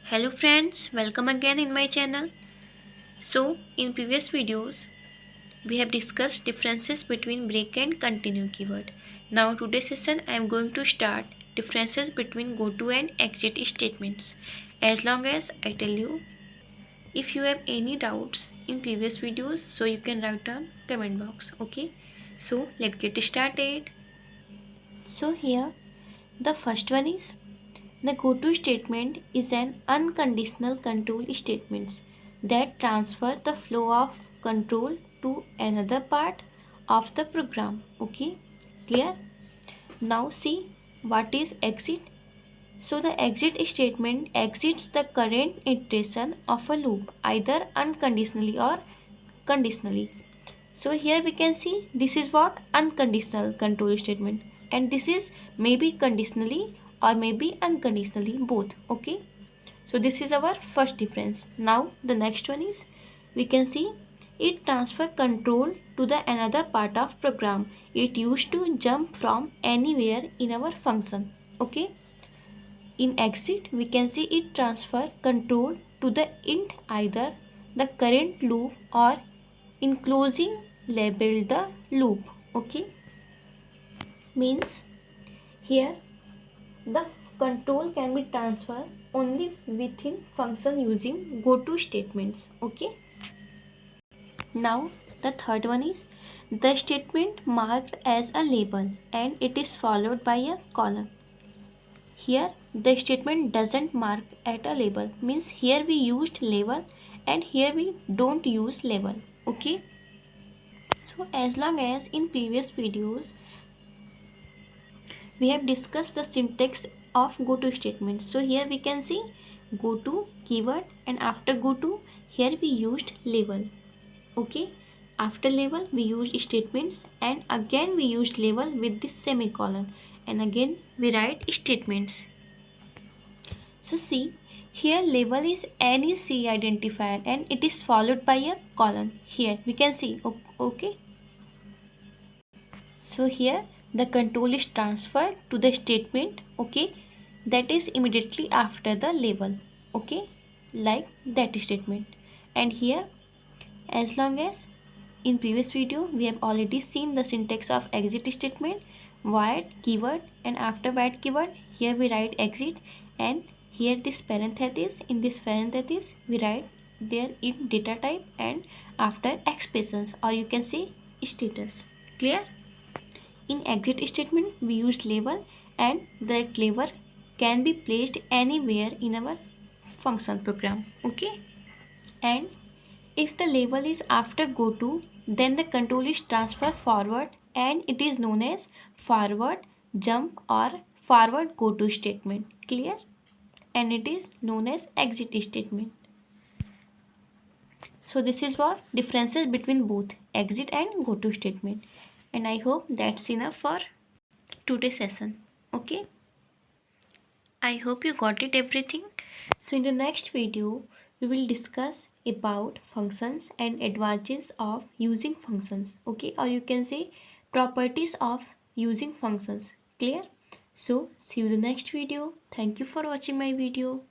Hello friends, welcome again in my channel. So, in previous videos, we have discussed differences between break and continue keyword. Now today's session I am going to start differences between go to and exit statements. As long as I tell you, if you have any doubts in previous videos, so you can write on comment box. Okay, so let's get started. So here the first one is the go-to statement is an unconditional control statement that transfer the flow of control to another part of the program. Okay, clear? Now see what is exit. So the exit statement exits the current iteration of a loop either unconditionally or conditionally. So here we can see this is what unconditional control statement, and this is maybe conditionally or maybe unconditionally both. Okay, so this is our first difference. Now the next one is we can see it transfer control to the another part of program. It used to jump from anywhere in our function. Okay, in exit we can see it transfer control to the int either the current loop or in closing label the loop. Okay, means here the control can be transferred only within function using go to statements. Okay, now the third one is the statement marked as a label and it is followed by a colon. Here the statement doesn't mark at a label, means here we used label and here we don't use label. Okay, so as long as in previous videos we have discussed the syntax of go to statement. So here we can see go to keyword and after go to here we used label. Okay, after label we used statements and again we used label with this semicolon and again we write statements. So see here label is any C identifier and it is followed by a colon. Here we can see. Okay, so here the control is transferred to the statement. Okay, that is immediately after the label. Okay, like that statement. And here as long as in previous video we have already seen the syntax of exit statement, void keyword and after void keyword here we write exit and here this parenthesis, in this parenthesis we write there in data type and after expressions or you can say status. Clear? In exit statement we used label and that label can be placed anywhere in our function program. Okay, and if the label is after go to then the control is transferred forward and it is known as forward jump or forward go to statement. Clear? And it is known as exit statement. So this is what differences between both exit and go to statement, and I hope that's enough for today's session. Okay, I hope you got it everything. So in the next video we will discuss about functions and advantages of using functions. Okay, or you can say properties of using functions. Clear? So see you in the next video. Thank you for watching my video.